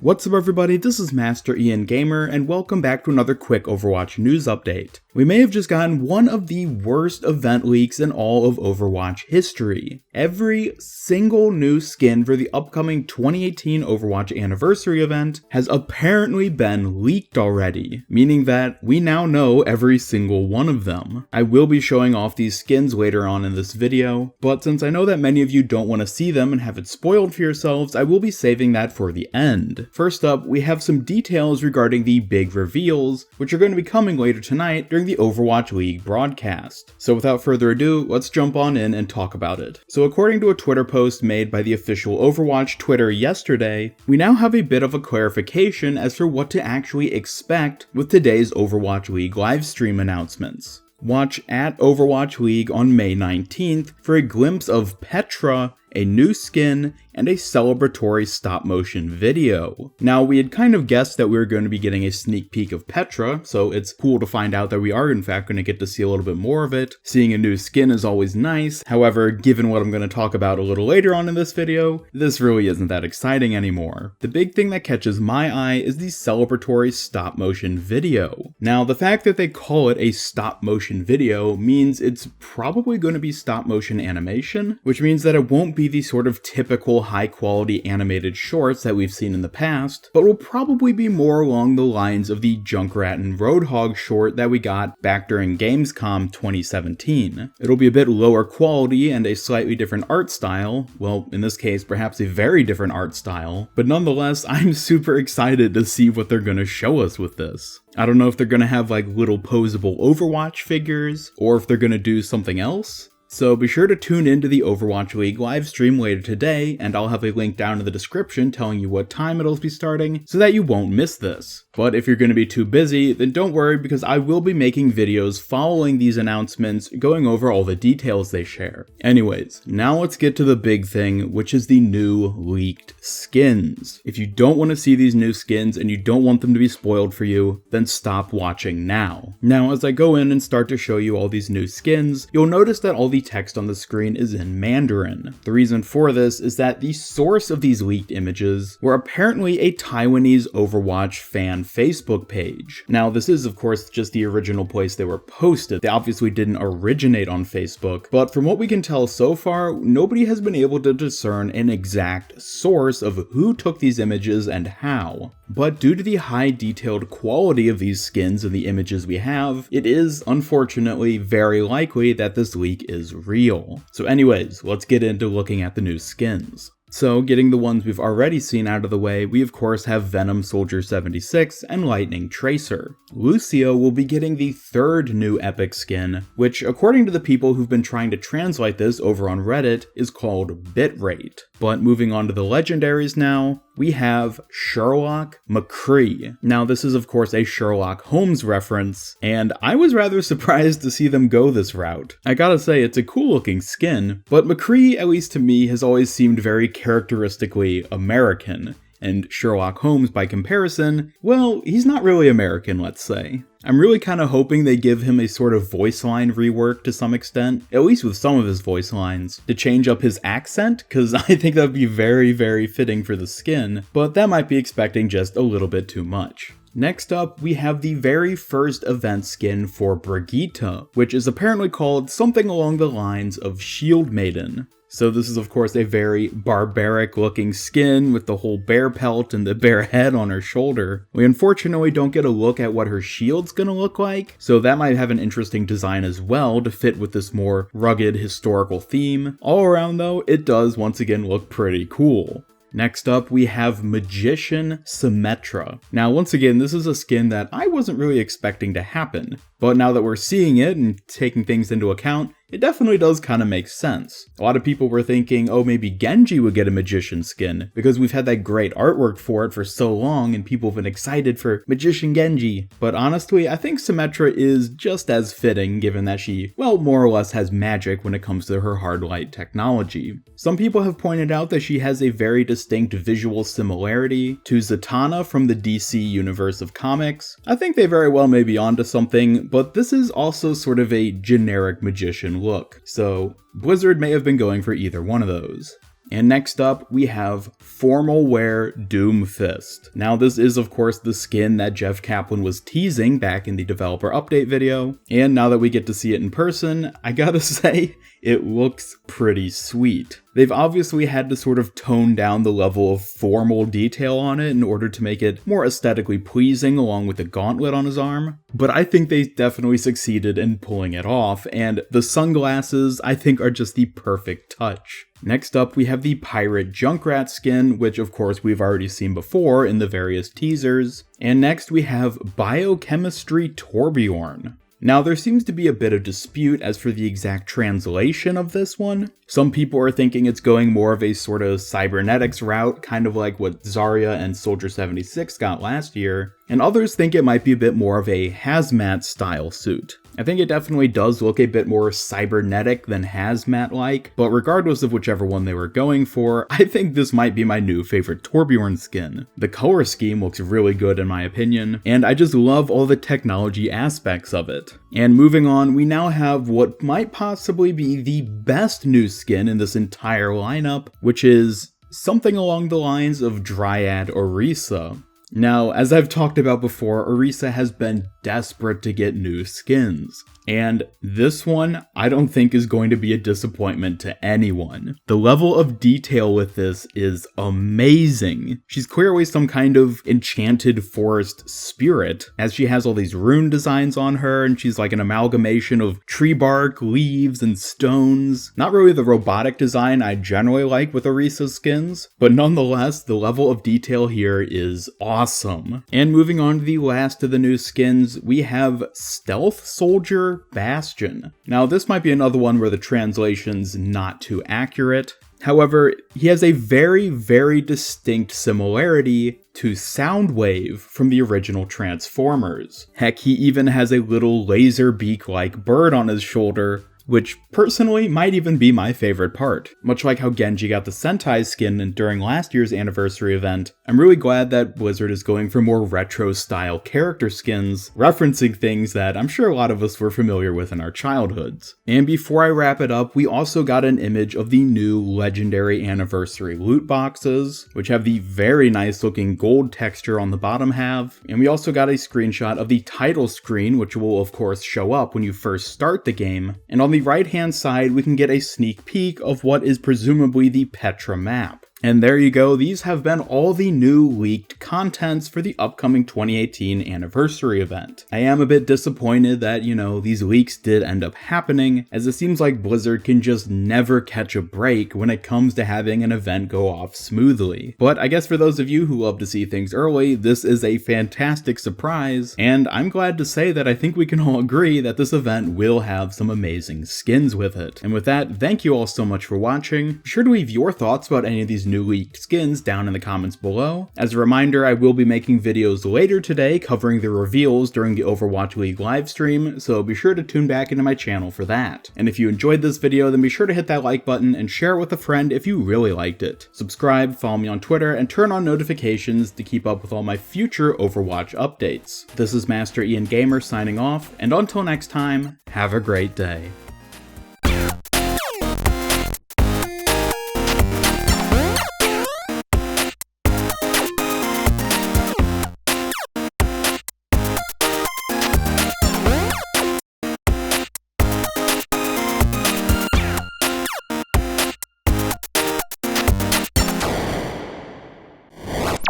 What's up everybody, this is Master Ian Gamer, and welcome back to another quick Overwatch news update. We may have just gotten one of the worst event leaks in all of Overwatch history. Every single new skin for the upcoming 2018 Overwatch anniversary event has apparently been leaked already, meaning that we now know every single one of them. I will be showing off these skins later on in this video, but since I know that many of you don't want to see them and have it spoiled for yourselves, I will be saving that for the end. First up, we have some details regarding the big reveals, which are going to be coming later tonight during the Overwatch League broadcast. So without further ado, let's jump on in and talk about it. So according to a Twitter post made by the official Overwatch Twitter yesterday, we now have a bit of a clarification as for what to actually expect with today's Overwatch League livestream announcements. Watch at Overwatch League on May 19th for a glimpse of Petra, a new skin, and a celebratory stop-motion video. Now, we had kind of guessed that we were going to be getting a sneak peek of Petra, so it's cool to find out that we are in fact going to get to see a little bit more of it. Seeing a new skin is always nice. However, given what I'm going to talk about a little later on in this video, this really isn't that exciting anymore. The big thing that catches my eye is the celebratory stop-motion video. Now, the fact that they call it a stop-motion video means it's probably going to be stop-motion animation, which means that it won't be the sort of typical high-quality animated shorts that we've seen in the past, but will probably be more along the lines of the Junkrat and Roadhog short that we got back during Gamescom 2017. It'll be a bit lower quality and a slightly different art style, well, in this case, perhaps a very different art style, but nonetheless, I'm super excited to see what they're gonna show us with this. I don't know if they're gonna have like little posable Overwatch figures, or if they're gonna do something else. So be sure to tune into the Overwatch League livestream later today, and I'll have a link down in the description telling you what time it'll be starting so that you won't miss this. But if you're going to be too busy, then don't worry, because I will be making videos following these announcements going over all the details they share. Anyways, now let's get to the big thing, which is the new leaked skins. If you don't want to see these new skins and you don't want them to be spoiled for you, then stop watching now. Now, as I go in and start to show you all these new skins, you'll notice that all the text on the screen is in Mandarin. The reason for this is that the source of these leaked images were apparently a Taiwanese Overwatch fan Facebook page. Now, this is of course just the original place they were posted. They obviously didn't originate on Facebook, but from what we can tell so far, nobody has been able to discern an exact source of who took these images and how. But due to the high detailed quality of these skins and the images we have, it is unfortunately very likely that this leak is real. So anyways, let's get into looking at the new skins. So, getting the ones we've already seen out of the way, we of course have Venom Soldier 76 and Lightning Tracer. Lucio will be getting the third new epic skin, which according to the people who've been trying to translate this over on Reddit, is called Bitrate. But moving on to the legendaries now, we have Sherlock McCree. Now this is of course a Sherlock Holmes reference, and I was rather surprised to see them go this route. I gotta say, it's a cool looking skin, but McCree, at least to me, has always seemed very characteristically American. And Sherlock Holmes, by comparison, well, he's not really American, let's say. I'm really kind of hoping they give him a sort of voice line rework to some extent, at least with some of his voice lines, to change up his accent, because I think that would be very, very fitting for the skin, but that might be expecting just a little bit too much. Next up, we have the very first event skin for Brigitte, which is apparently called something along the lines of Shield Maiden. So this is of course a very barbaric looking skin with the whole bear pelt and the bear head on her shoulder. We unfortunately don't get a look at what her shield's gonna look like, so that might have an interesting design as well to fit with this more rugged historical theme. All around though, it does once again look pretty cool. Next up, we have Magician Symmetra. Now, once again, this is a skin that I wasn't really expecting to happen, but now that we're seeing it and taking things into account, it definitely does kind of make sense. A lot of people were thinking, oh, maybe Genji would get a Magician skin, because we've had that great artwork for it for so long and people have been excited for Magician Genji. But honestly, I think Symmetra is just as fitting, given that she, well, more or less has magic when it comes to her hard light technology. Some people have pointed out that she has a very distinct visual similarity to Zatanna from the DC universe of comics. I think they very well may be onto something, but this is also sort of a generic magician look, so Blizzard may have been going for either one of those. And next up, we have Formal Wear Doomfist. Now this is of course the skin that Jeff Kaplan was teasing back in the developer update video, and now that we get to see it in person, I gotta say, it looks pretty sweet. They've obviously had to sort of tone down the level of formal detail on it in order to make it more aesthetically pleasing along with the gauntlet on his arm, but I think they definitely succeeded in pulling it off, and the sunglasses I think are just the perfect touch. Next up, we have the Pirate Junkrat skin, which of course we've already seen before in the various teasers. And next we have Biochemistry Torbjorn. Now there seems to be a bit of dispute as for the exact translation of this one. Some people are thinking it's going more of a sort of cybernetics route, kind of like what Zarya and Soldier 76 got last year, and others think it might be a bit more of a hazmat style suit. I think it definitely does look a bit more cybernetic than hazmat-like, but regardless of whichever one they were going for, I think this might be my new favorite Torbjorn skin. The color scheme looks really good in my opinion, and I just love all the technology aspects of it. And moving on, we now have what might possibly be the best new skin in this entire lineup, which is something along the lines of Dryad Orisa. Now, as I've talked about before, Orisa has been desperate to get new skins, and this one I don't think is going to be a disappointment to anyone. The level of detail with this is amazing. She's clearly some kind of enchanted forest spirit, as she has all these rune designs on her, and she's like an amalgamation of tree bark, leaves, and stones. Not really the robotic design I generally like with Orisa skins, but nonetheless, the level of detail here is awesome. And moving on to the last of the new skins, we have Stealth Soldier Bastion. Now this might be another one where the translation's not too accurate. However, he has a very, very distinct similarity to Soundwave from the original Transformers. Heck, he even has a little laser beak-like bird on his shoulder, which personally might even be my favorite part. Much like how Genji got the Sentai skin during last year's anniversary event, I'm really glad that Blizzard is going for more retro-style character skins, referencing things that I'm sure a lot of us were familiar with in our childhoods. And before I wrap it up, we also got an image of the new Legendary Anniversary loot boxes, which have the very nice looking gold texture on the bottom half, and we also got a screenshot of the title screen, which will of course show up when you first start the game, and on the right hand side we can get a sneak peek of what is presumably the Petra map. And there you go, these have been all the new leaked contents for the upcoming 2018 anniversary event. I am a bit disappointed that, these leaks did end up happening, as it seems like Blizzard can just never catch a break when it comes to having an event go off smoothly. But I guess for those of you who love to see things early, this is a fantastic surprise, and I'm glad to say that I think we can all agree that this event will have some amazing skins with it. And with that, thank you all so much for watching. Be sure to leave your thoughts about any of these new leaked skins down in the comments below. As a reminder, I will be making videos later today covering the reveals during the Overwatch League livestream, so be sure to tune back into my channel for that. And if you enjoyed this video, then be sure to hit that like button and share it with a friend if you really liked it. Subscribe, follow me on Twitter, and turn on notifications to keep up with all my future Overwatch updates. This is Master Ian Gamer signing off, and until next time, have a great day.